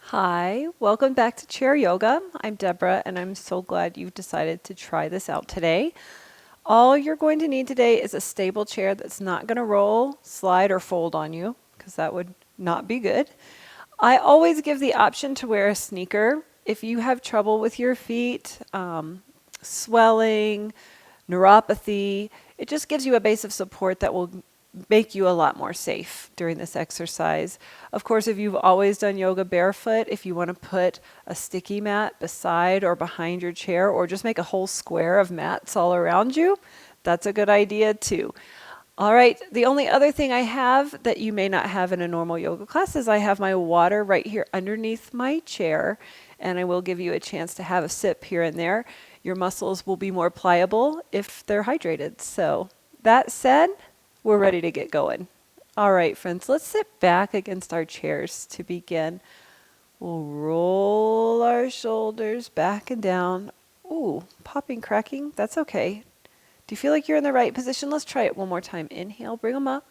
Hi, welcome back to Chair Yoga. I'm Deborah, and I'm so glad you've decided to try this out today. All you're going to need today is a stable chair that's not going to roll, slide, or fold on you, because that would not be good. I always give the option to wear a sneaker. If you have trouble with your feet, swelling, neuropathy, it just gives you a base of support that will make you a lot more safe during this exercise. Of course, if you've always done yoga barefoot, if you want to put a sticky mat beside or behind your chair, or just make a whole square of mats all around you, that's a good idea too. All right, the only other thing I have that you may not have in a normal yoga class is I have my water right here underneath my chair, and I will give you a chance to have a sip here and there. Your muscles will be more pliable if they're hydrated. So that said, we're ready to get going. All right, friends, let's sit back against our chairs to begin. We'll roll our shoulders back and down. Ooh, popping, cracking, that's okay. Do you feel like you're in the right position? Let's try it one more time. Inhale, bring them up.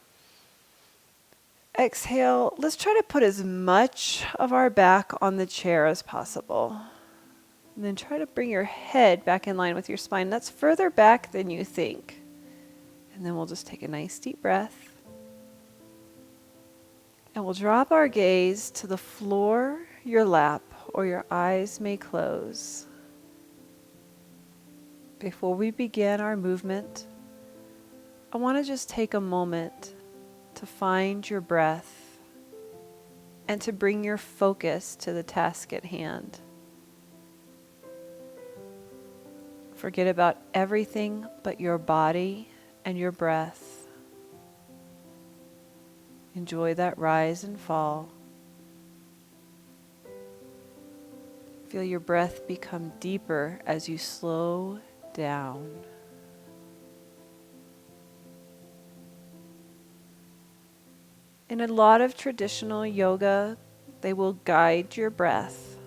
Exhale, let's try to put as much of our back on the chair as possible. And then try to bring your head back in line with your spine. That's further back than you think. And then we'll just take a nice deep breath. And we'll drop our gaze to the floor, your lap, or your eyes may close. Before we begin our movement, I want to just take a moment to find your breath and to bring your focus to the task at hand. Forget about everything but your body and your breath. Enjoy that rise and fall. Feel your breath become deeper as you slow down. In a lot of traditional yoga, they will guide your breath.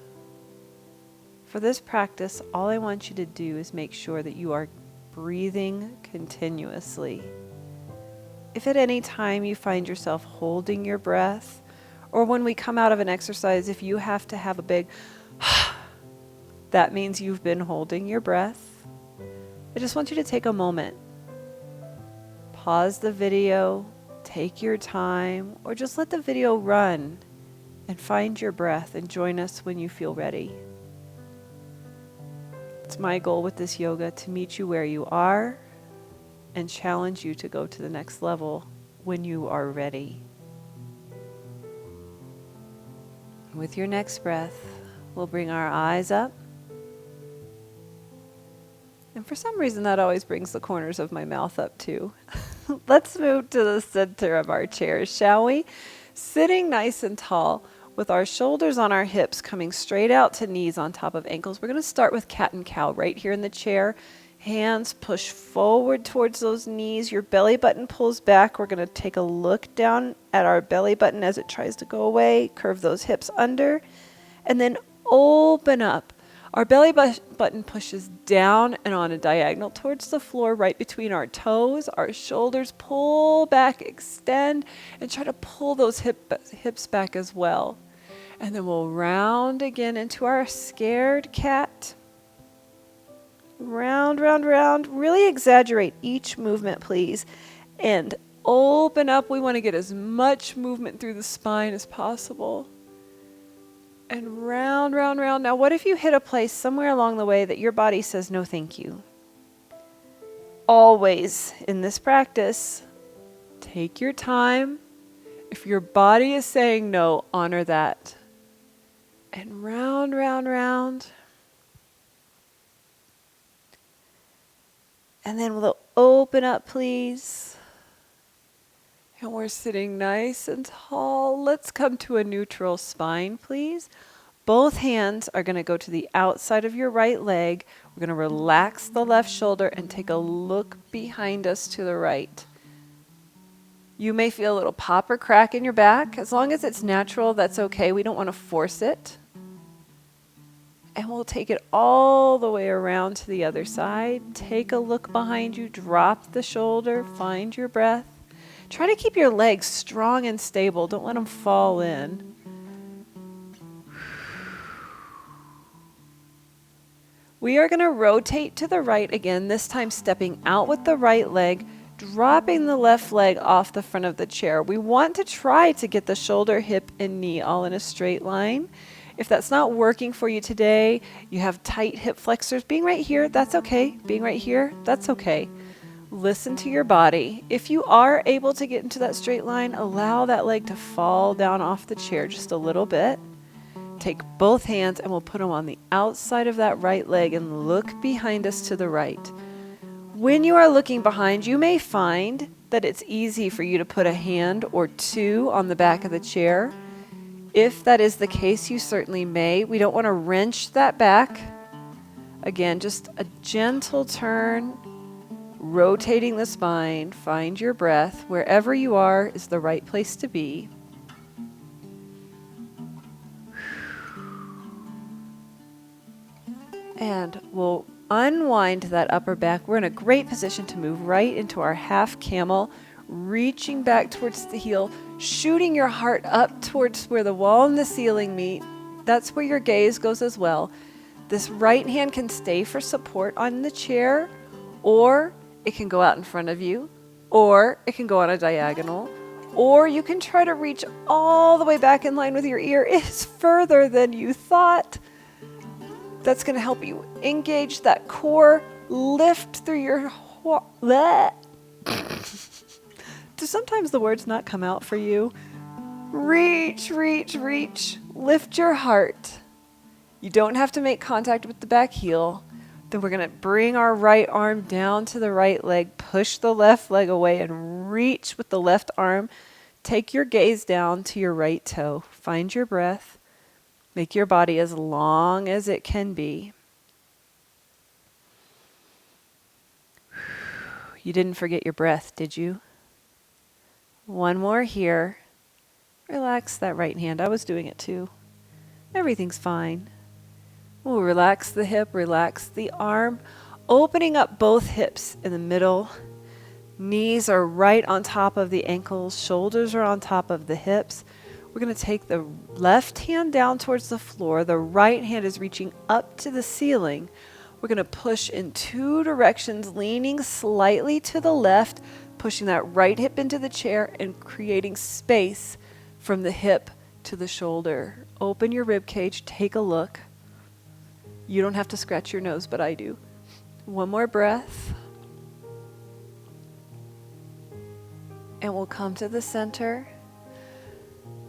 For this practice, all I want you to do is make sure that you are breathing continuously. If at any time you find yourself holding your breath, or when we come out of an exercise, if you have to have a big that means you've been holding your breath. I just want you to take a moment. Pause the video, take your time, or just let the video run and find your breath and join us when you feel ready. It's my goal with this yoga to meet you where you are and challenge you to go to the next level when you are ready. With your next breath, we'll bring our eyes up. And for some reason, that always brings the corners of my mouth up too. Let's move to the center of our chairs, shall we? Sitting nice and tall with our shoulders on our hips, coming straight out to knees on top of ankles. We're going to start with cat and cow right here in the chair. Hands push forward towards those knees. Your belly button pulls back. We're going to take a look down at our belly button as it tries to go away. Curve those hips under. And then open up. Our belly button pushes down and on a diagonal towards the floor right between our toes. Our shoulders pull back, extend, and try to pull those hips back as well. And then we'll round again into our scared cat. Round, round, round. Really exaggerate each movement, please. And open up. We want to get as much movement through the spine as possible. And round, round, round. Now, what if you hit a place somewhere along the way that your body says, no, thank you? Always in this practice, take your time. If your body is saying no, honor that. And round, round, round. And then we'll open up, please. And we're sitting nice and tall. Let's come to a neutral spine, please. Both hands are going to go to the outside of your right leg. We're going to relax the left shoulder and take a look behind us to the right. You may feel a little pop or crack in your back. As long as it's natural, that's okay. We don't want to force it. And we'll take it all the way around to the other side. Take a look behind you. Drop the shoulder. Find your breath. Try to keep your legs strong and stable. Don't let them fall in. We are going to rotate to the right again, this time stepping out with the right leg, dropping the left leg off the front of the chair. We want to try to get the shoulder, hip, and knee all in a straight line. If that's not working for you today, you have tight hip flexors, being right here, that's okay. Being right here, that's okay. Listen to your body. If you are able to get into that straight line, allow that leg to fall down off the chair just a little bit. Take both hands and we'll put them on the outside of that right leg and look behind us to the right. When you are looking behind, you may find that it's easy for you to put a hand or two on the back of the chair. If that is the case, you certainly may. We don't want to wrench that back. Again, just a gentle turn, rotating the spine. Find your breath. Wherever you are is the right place to be. And we'll unwind that upper back. We're in a great position to move right into our half camel, reaching back towards the heel, shooting your heart up towards where the wall and the ceiling meet. That's where your gaze goes as well. This right hand can stay for support on the chair, or it can go out in front of you, or it can go on a diagonal, or you can try to reach all the way back in line with your ear. It's further than you thought. That's going to help you engage that core, lift through your... Do sometimes the words not come out for you? Reach, reach, reach. Lift your heart. You don't have to make contact with the back heel. Then we're going to bring our right arm down to the right leg, push the left leg away, and reach with the left arm. Take your gaze down to your right toe. Find your breath. Make your body as long as it can be. You didn't forget your breath, did you? One more here. Relax that right hand. I was doing it too. Everything's fine. We'll relax the hip, relax the arm, opening up both hips in the middle. Knees are right on top of the ankles. Shoulders are on top of the hips. We're going to take the left hand down towards the floor. The right hand is reaching up to the ceiling. We're going to push in two directions, leaning slightly to the left, pushing that right hip into the chair and creating space from the hip to the shoulder. Open your rib cage. Take a look. You don't have to scratch your nose, but I do. One more breath. And we'll come to the center.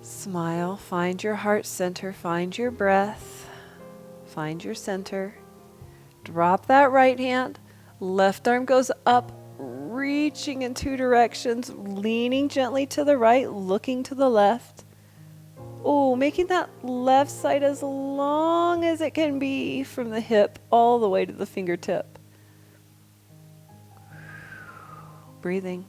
Smile, find your heart center, find your breath, find your center. Drop that right hand, left arm goes up, reaching in two directions, leaning gently to the right, looking to the left. Oh, making that left side as long as it can be from the hip all the way to the fingertip. Breathing.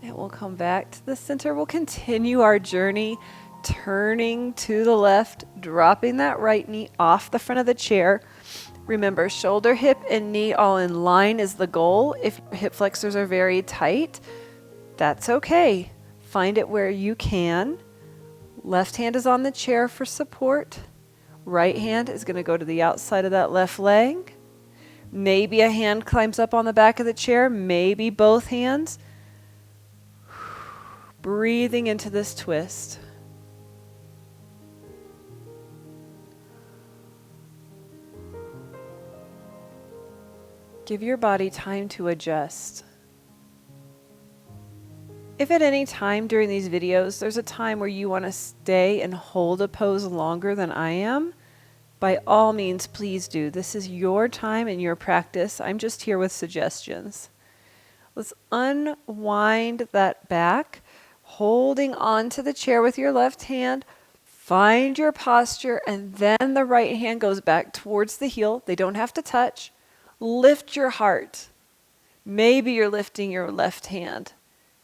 And we'll come back to the center. We'll continue our journey, turning to the left, dropping that right knee off the front of the chair. Remember, shoulder, hip, and knee all in line is the goal. If your hip flexors are very tight, that's okay. Find it where you can. Left hand is on the chair for support. Right hand is going to go to the outside of that left leg. Maybe a hand climbs up on the back of the chair, maybe both hands. Breathing into this twist. Give your body time to adjust. If at any time during these videos there's a time where you want to stay and hold a pose longer than I am, by all means, please do. This is your time and your practice. I'm just here with suggestions. Let's unwind that back. Holding on to the chair with your left hand, find your posture, and then the right hand goes back towards the heel. They don't have to touch. Lift your heart. Maybe you're lifting your left hand.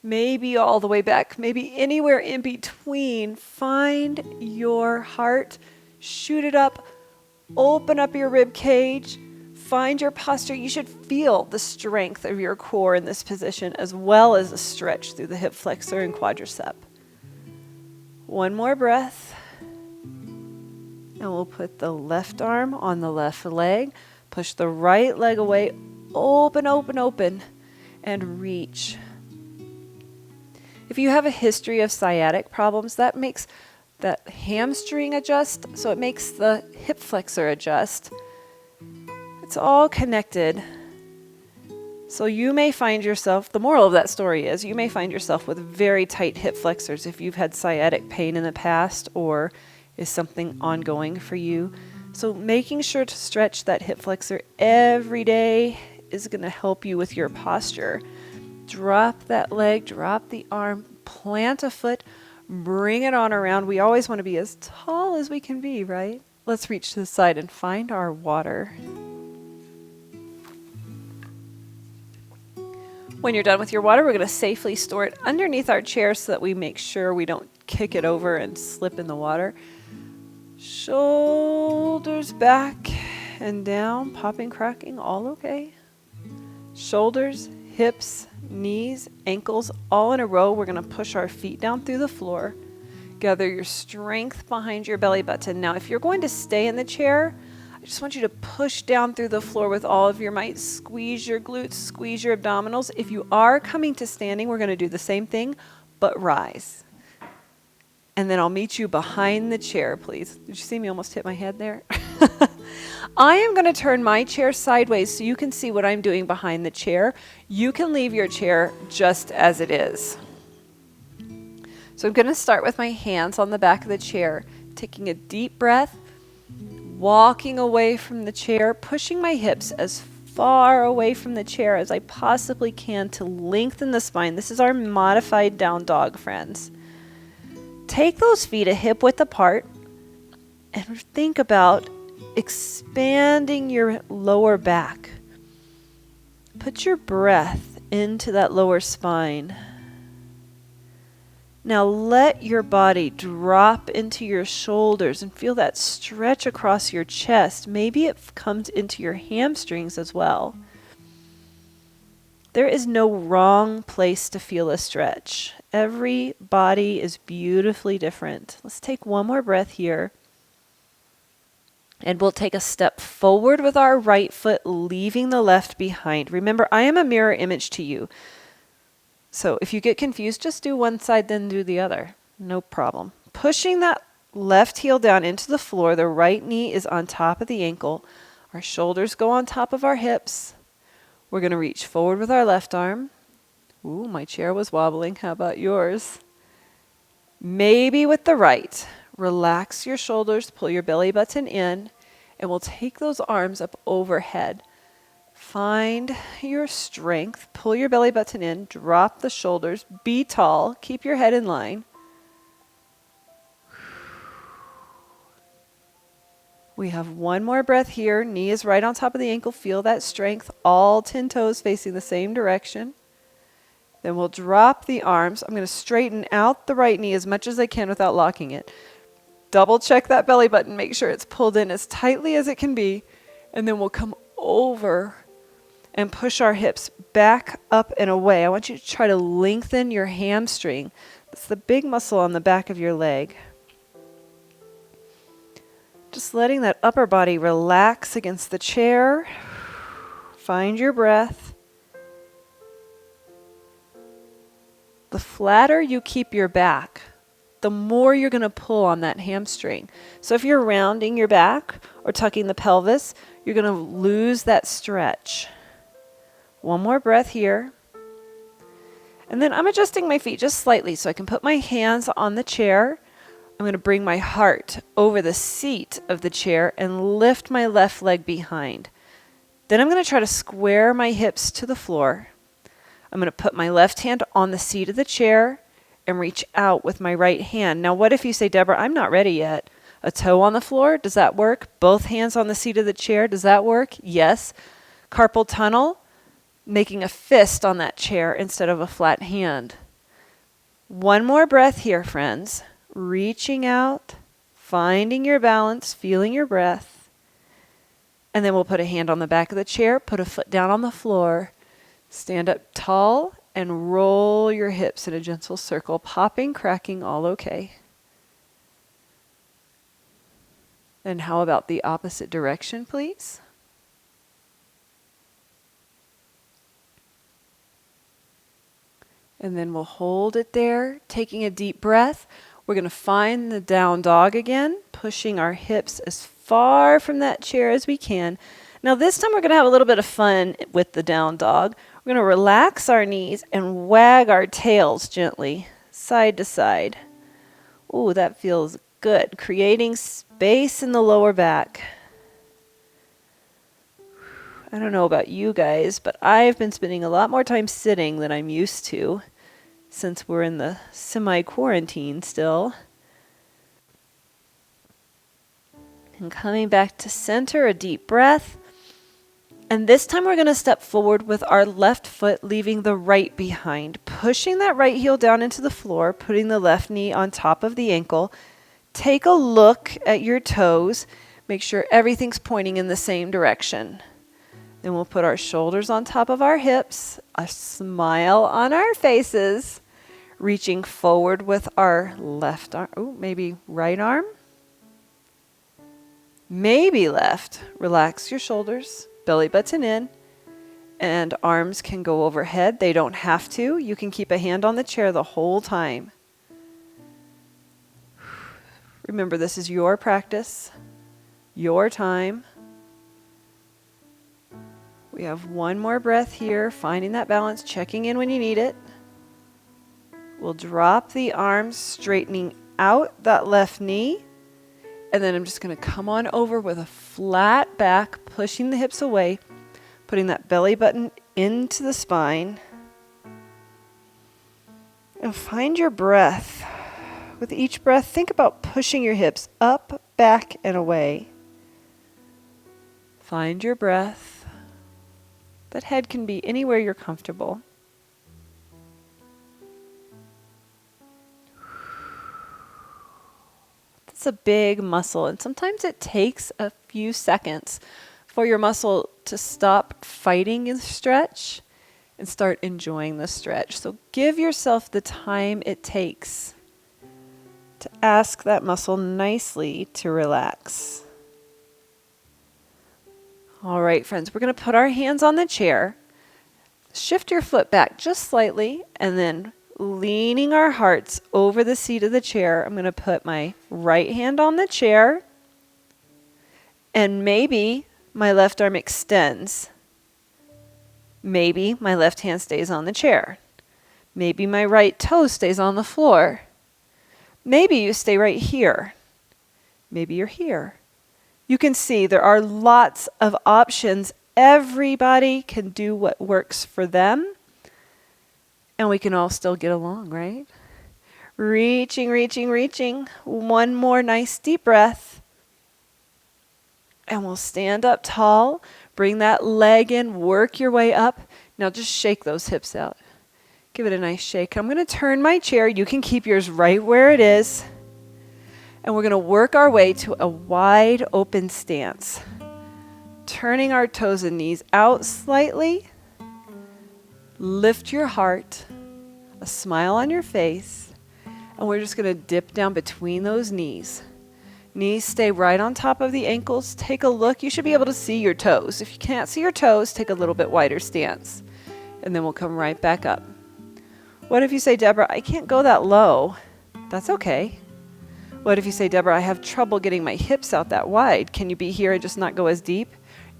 Maybe all the way back. Maybe anywhere in between. Find your heart. Shoot it up. Open up your rib cage. Find your posture. You should feel the strength of your core in this position as well as a stretch through the hip flexor and quadricep. One more breath. And we'll put the left arm on the left leg, push the right leg away, open, open, open, and reach. If you have a history of sciatic problems, that makes that hamstring adjust, so it makes the hip flexor adjust. It's all connected. So you may find yourself, the moral of that story is, you may find yourself with very tight hip flexors if you've had sciatic pain in the past or is something ongoing for you. So making sure to stretch that hip flexor every day is going to help you with your posture. Drop that leg, drop the arm, plant a foot, bring it on around. We always want to be as tall as we can be, right? Let's reach to the side and find our water. When you're done with your water, we're going to safely store it underneath our chair so that we make sure we don't kick it over and slip in the water. Shoulders back and down, popping, cracking, all okay. Shoulders, hips, knees, ankles, all in a row. We're going to push our feet down through the floor. Gather your strength behind your belly button. Now, if you're going to stay in the chair, I just want you to push down through the floor with all of your might. Squeeze your glutes, squeeze your abdominals. If you are coming to standing, we're going to do the same thing, but rise. And then I'll meet you behind the chair, please. Did you see me almost hit my head there? I am going to turn my chair sideways so you can see what I'm doing behind the chair. You can leave your chair just as it is. So I'm going to start with my hands on the back of the chair, taking a deep breath, walking away from the chair, pushing my hips as far away from the chair as I possibly can to lengthen the spine. This is our modified down dog, friends. Take those feet a hip width apart and think about expanding your lower back. Put your breath into that lower spine. Now let your body drop into your shoulders and feel that stretch across your chest. Maybe it comes into your hamstrings as well. There is no wrong place to feel a stretch. Every body is beautifully different. Let's take one more breath here. And we'll take a step forward with our right foot, leaving the left behind. Remember, I am a mirror image to you. So if you get confused, just do one side, then do the other. No problem. Pushing that left heel down into the floor, the right knee is on top of the ankle. Our shoulders go on top of our hips. We're going to reach forward with our left arm. Ooh, my chair was wobbling. How about yours? Maybe with the right. Relax your shoulders, pull your belly button in, and we'll take those arms up overhead. Find your strength, pull your belly button in, drop the shoulders, be tall, keep your head in line. We have one more breath here. Knee is right on top of the ankle. Feel that strength. All 10 toes facing the same direction. Then we'll drop the arms. I'm going to straighten out the right knee as much as I can without locking it. Double check that belly button. Make sure it's pulled in as tightly as it can be. And then we'll come over and push our hips back up and away. I want you to try to lengthen your hamstring. That's the big muscle on the back of your leg. Just letting that upper body relax against the chair. Find your breath. The flatter you keep your back, the more you're going to pull on that hamstring. So if you're rounding your back or tucking the pelvis, you're going to lose that stretch. One more breath here. And then I'm adjusting my feet just slightly so I can put my hands on the chair. I'm going to bring my heart over the seat of the chair and lift my left leg behind. Then I'm going to try to square my hips to the floor. I'm going to put my left hand on the seat of the chair and reach out with my right hand. Now, what if you say, Deborah, I'm not ready yet? A toe on the floor, does that work? Both hands on the seat of the chair, does that work? Yes. Carpal tunnel, making a fist on that chair instead of a flat hand. One more breath here, friends. Reaching out, finding your balance, feeling your breath. And then we'll put a hand on the back of the chair, put a foot down on the floor, stand up tall, and roll your hips in a gentle circle, popping, cracking, all okay. And how about the opposite direction, please? And then we'll hold it there, taking a deep breath. We're going to find the down dog again, pushing our hips as far from that chair as we can. Now this time we're going to have a little bit of fun with the down dog. We're going to relax our knees and wag our tails gently, side to side. Ooh, that feels good. Creating space in the lower back. I don't know about you guys, but I've been spending a lot more time sitting than I'm used to since we're in the semi-quarantine still. And coming back to center, a deep breath. And this time we're going to step forward with our left foot, leaving the right behind, pushing that right heel down into the floor, putting the left knee on top of the ankle. Take a look at your toes. Make sure everything's pointing in the same direction. Then we'll put our shoulders on top of our hips, a smile on our faces, reaching forward with our left arm, maybe right arm, maybe left. Relax your shoulders, belly button in, and arms can go overhead. They don't have to. You can keep a hand on the chair the whole time. Remember, this is your practice, your time. We have one more breath here, finding that balance, checking in when you need it. We'll drop the arms, straightening out that left knee. And then I'm just going to come on over with a flat back, pushing the hips away, putting that belly button into the spine. And find your breath. With each breath, think about pushing your hips up, back, and away. Find your breath. That head can be anywhere you're comfortable. That's a big muscle, and sometimes it takes a few seconds for your muscle to stop fighting the stretch and start enjoying the stretch. So give yourself the time it takes to ask that muscle nicely to relax. All right, friends, we're going to put our hands on the chair. Shift your foot back just slightly, and then leaning our hearts over the seat of the chair, I'm going to put my right hand on the chair, and maybe my left arm extends. Maybe my left hand stays on the chair. Maybe my right toe stays on the floor. Maybe you stay right here. Maybe you're here. You can see there are lots of options. Everybody can do what works for them. And we can all still get along, right? Reaching, reaching, reaching. One more nice deep breath. And we'll stand up tall. Bring that leg in. Work your way up. Now just shake those hips out. Give it a nice shake. I'm going to turn my chair. You can keep yours right where it is. And we're going to work our way to a wide open stance. Turning our toes and knees out slightly. Lift your heart. A smile on your face. And we're just going to dip down between those knees. Knees stay right on top of the ankles. Take a look. You should be able to see your toes. If you can't see your toes, take a little bit wider stance. And then we'll come right back up. What if you say, Deborah, I can't go that low? That's okay. What if you say, Deborah, I have trouble getting my hips out that wide. Can you be here and just not go as deep?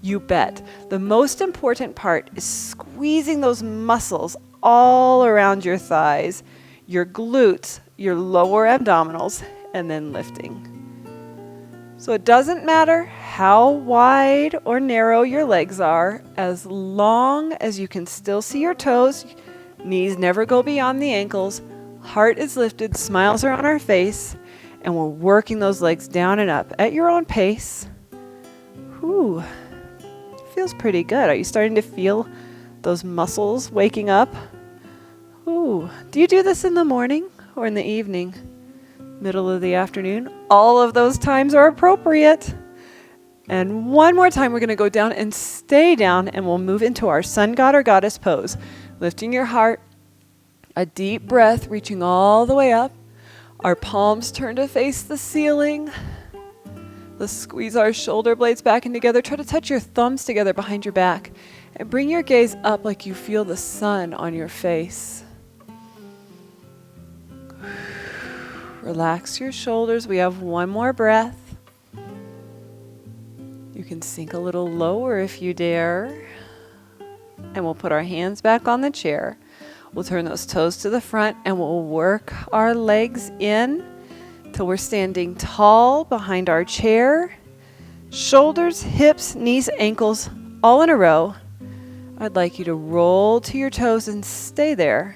You bet. The most important part is squeezing those muscles all around your thighs, your glutes, your lower abdominals, and then lifting. So it doesn't matter how wide or narrow your legs are, as long as you can still see your toes, knees never go beyond the ankles, heart is lifted, smiles are on our face, and we're working those legs down and up at your own pace. Whew, feels pretty good. Are you starting to feel those muscles waking up? Ooh, do you do this in the morning or in the evening? Middle of the afternoon? All of those times are appropriate. And one more time, we're going to go down and stay down, and we'll move into our sun god or goddess pose. Lifting your heart, a deep breath, reaching all the way up. Our palms turn to face the ceiling. Let's squeeze our shoulder blades back in together. Try to touch your thumbs together behind your back. And bring your gaze up like you feel the sun on your face. Relax your shoulders. We have one more breath. You can sink a little lower if you dare. And we'll put our hands back on the chair. We'll turn those toes to the front and we'll work our legs in till we're standing tall behind our chair. Shoulders, hips, knees, ankles, all in a row. I'd like you to roll to your toes and stay there.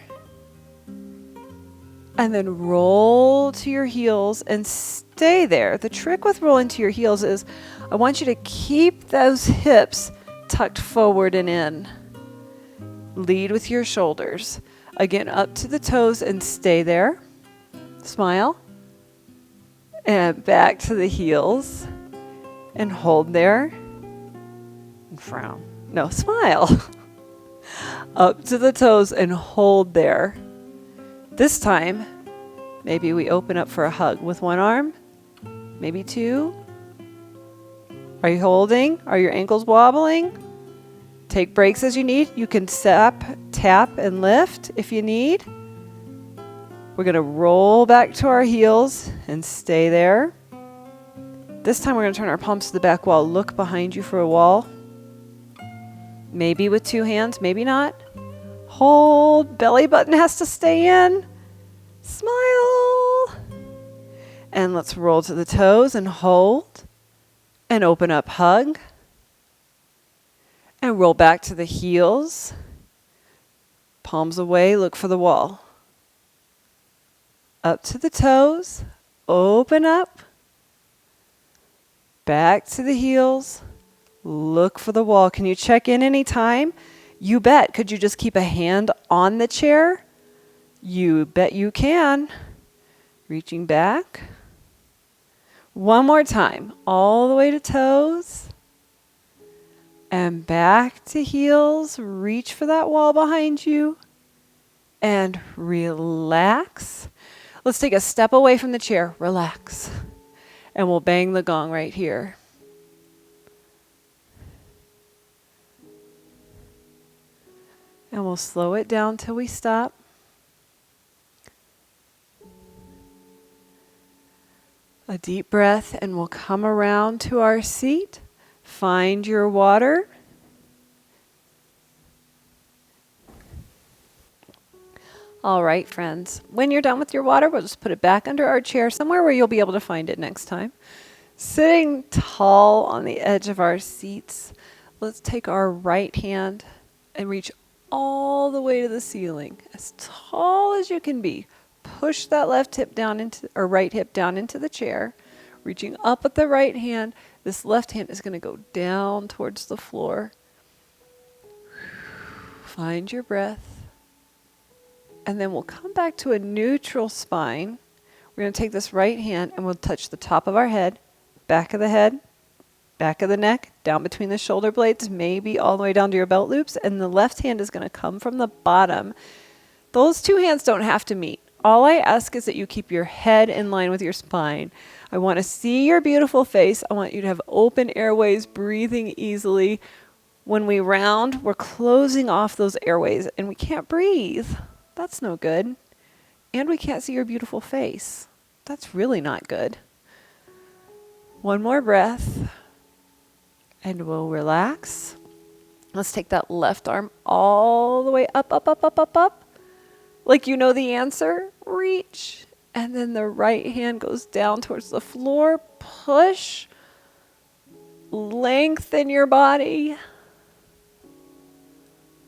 And then roll to your heels and stay there. The trick with rolling to your heels is I want you to keep those hips tucked forward and in. Lead with your shoulders. Again, up to the toes and stay there. Smile. And back to the heels. And hold there. And frown. No, smile. Up to the toes and hold there. This time, maybe we open up for a hug with one arm, maybe two. Are you holding? Are your ankles wobbling? Take breaks as you need. You can tap, and lift if you need. We're going to roll back to our heels and stay there. This time we're going to turn our palms to the back wall. Look behind you for a wall. Maybe with two hands, maybe not. Hold. Belly button has to stay in. Smile. And let's roll to the toes and hold. And open up, hug. And roll back to the heels. Palms away, look for the wall. Up to the toes. Open up. Back to the heels. Look for the wall. Can you check in anytime? You bet. Could you just keep a hand on the chair? You bet you can. Reaching back. One more time. All the way to toes. And back to heels. Reach for that wall behind you. And relax. Let's take a step away from the chair. Relax. And we'll bang the gong right here. And we'll slow it down till we stop. A deep breath, and we'll come around to our seat. Find your water. All right, friends. When you're done with your water, we'll just put it back under our chair, somewhere where you'll be able to find it next time. Sitting tall on the edge of our seats, let's take our right hand and reach all the way to the ceiling, as tall as you can be. Push that left hip down into, or right hip down into the chair. Reaching up with the right hand, this left hand is going to go down towards the floor. Find your breath. And then we'll come back to a neutral spine. We're going to take this right hand and we'll touch the top of our head, back of the neck, down between the shoulder blades, maybe all the way down to your belt loops. And the left hand is going to come from the bottom. Those two hands don't have to meet. All I ask is that you keep your head in line with your spine. I want to see your beautiful face. I want you to have open airways, breathing easily. When we round, we're closing off those airways and we can't breathe. That's no good. And we can't see your beautiful face. That's really not good. One more breath. And we'll relax. Let's take that left arm all the way up, up, up, up, up, up. Like you know the answer. Reach. And then the right hand goes down towards the floor. Push. Lengthen your body.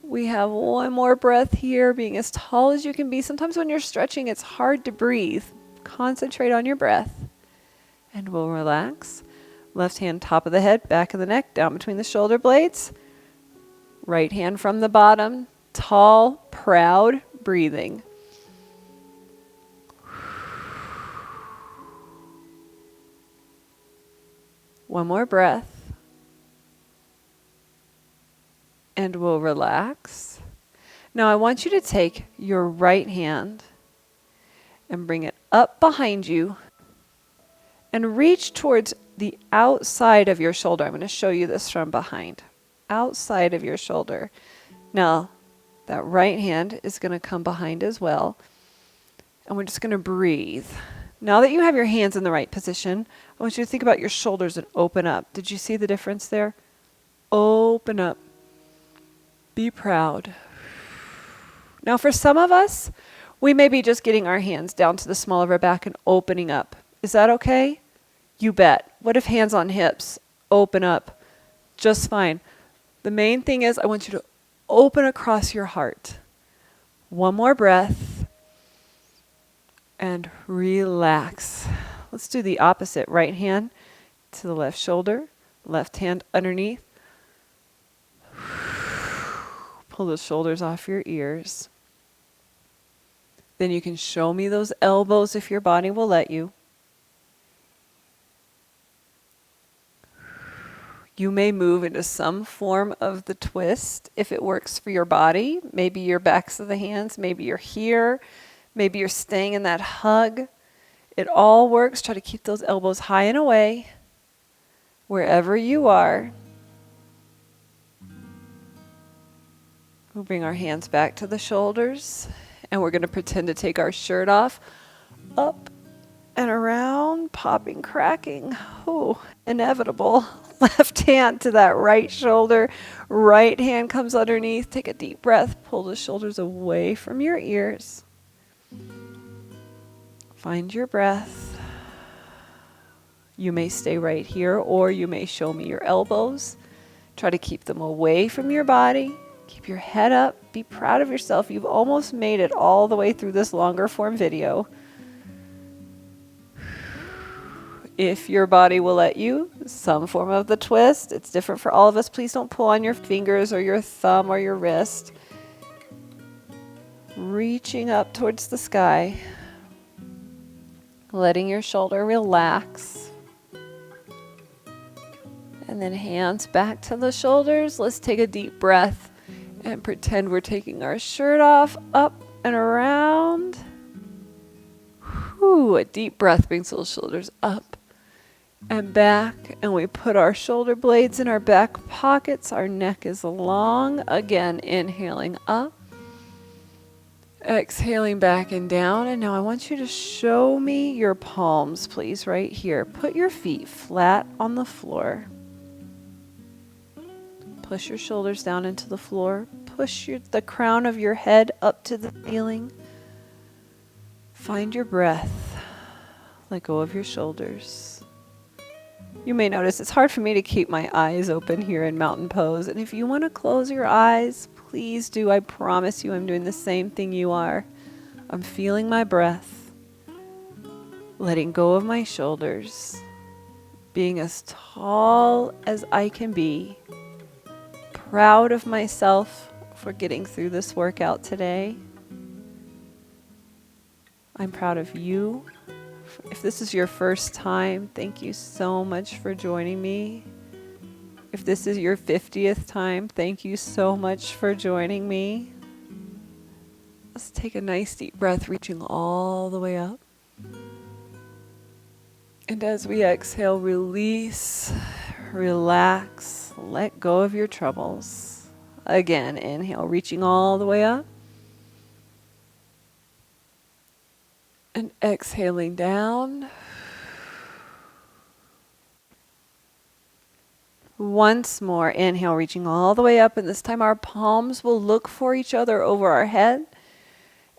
We have one more breath here, being as tall as you can be. Sometimes when you're stretching, it's hard to breathe. Concentrate on your breath. And we'll relax. Left hand top of the head, back of the neck, down between the shoulder blades. Right hand from the bottom, tall, proud, breathing. One more breath. And we'll relax. Now I want you to take your right hand and bring it up behind you and reach towards the outside of your shoulder. I'm going to show you this from behind. Outside of your shoulder. Now, that right hand is going to come behind as well. And we're just going to breathe. Now that you have your hands in the right position, I want you to think about your shoulders and open up. Did you see the difference there? Open up. Be proud. Now for some of us, we may be just getting our hands down to the small of our back and opening up. Is that okay? You bet. What if hands on hips? Open up. Just fine. The main thing is I want you to open across your heart. One more breath. And relax. Let's do the opposite. Right hand to the left shoulder. Left hand underneath. Pull the shoulders off your ears. Then you can show me those elbows if your body will let you. You may move into some form of the twist if it works for your body. Maybe your backs of the hands, maybe you're here, maybe you're staying in that hug. It all works. Try to keep those elbows high and away wherever you are. We'll bring our hands back to the shoulders, and we're going to pretend to take our shirt off. Up and around, popping, cracking. Oh, inevitable. Left hand to that right shoulder. Right hand comes underneath. Take a deep breath. Pull the shoulders away from your ears. Find your breath. You may stay right here, or you may show me your elbows. Try to keep them away from your body. Keep your head up. Be proud of yourself. You've almost made it all the way through this longer form video. If your body will let you, some form of the twist. It's different for all of us. Please don't pull on your fingers or your thumb or your wrist. Reaching up towards the sky. Letting your shoulder relax. And then hands back to the shoulders. Let's take a deep breath and pretend we're taking our shirt off, up and around. Whew, a deep breath brings those shoulders up and back. And we put our shoulder blades in our back pockets. Our neck is long. Again, inhaling up. Exhaling back and down. And now I want you to show me your palms, please, right here. Put your feet flat on the floor. Push your shoulders down into the floor. Push the crown of your head up to the ceiling. Find your breath. Let go of your shoulders. You may notice it's hard for me to keep my eyes open here in mountain pose. And if you want to close your eyes, please do. I promise you I'm doing the same thing you are. I'm feeling my breath. Letting go of my shoulders. Being as tall as I can be. Proud of myself for getting through this workout today. I'm proud of you. If this is your first time, thank you so much for joining me. If this is your 50th time, thank you so much for joining me. Let's take a nice deep breath, reaching all the way up. And as we exhale, release, relax, let go of your troubles. Again, inhale, reaching all the way up. And exhaling down. Once more, inhale, reaching all the way up. And this time our palms will look for each other over our head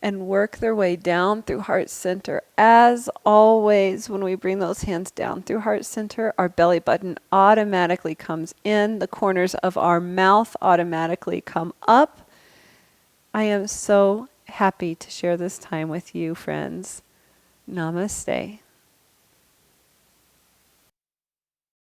and work their way down through heart center. As always, when we bring those hands down through heart center, our belly button automatically comes in. The corners of our mouth automatically come up. I am so happy to share this time with you, friends. Namaste.